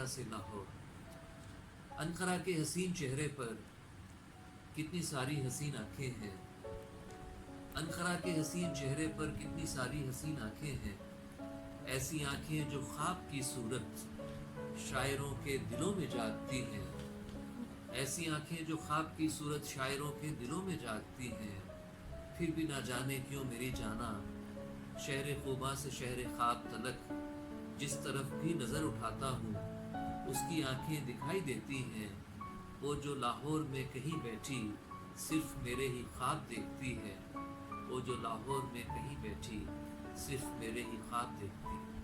Ankara سے Lahore. Ankara کے حسین چہرے پر کتنی ساری حسین آنکھیں ہیں، انقرہ کے حسین چہرے پر کتنی ساری حسین آنکھیں ہیں، ایسی آنکھیں جو خواب کی صورت شاعروں کے دلوں میں جاگتی ہیں، ایسی آنکھیں جو خواب کی صورت شاعروں کے دلوں میں جاگتی ہیں۔ پھر بھی نہ جانے کیوں میری جانا، شہر خوباں سے شہر خواب تلک جس طرف بھی نظر اٹھاتا ہوں اس کی آنکھیں دکھائی دیتی ہیں، وہ جو لاہور میں کہیں بیٹھی صرف میرے ہی خواب دیکھتی ہے، وہ جو لاہور میں کہیں بیٹھی صرف میرے ہی خواب دیکھتی ہے۔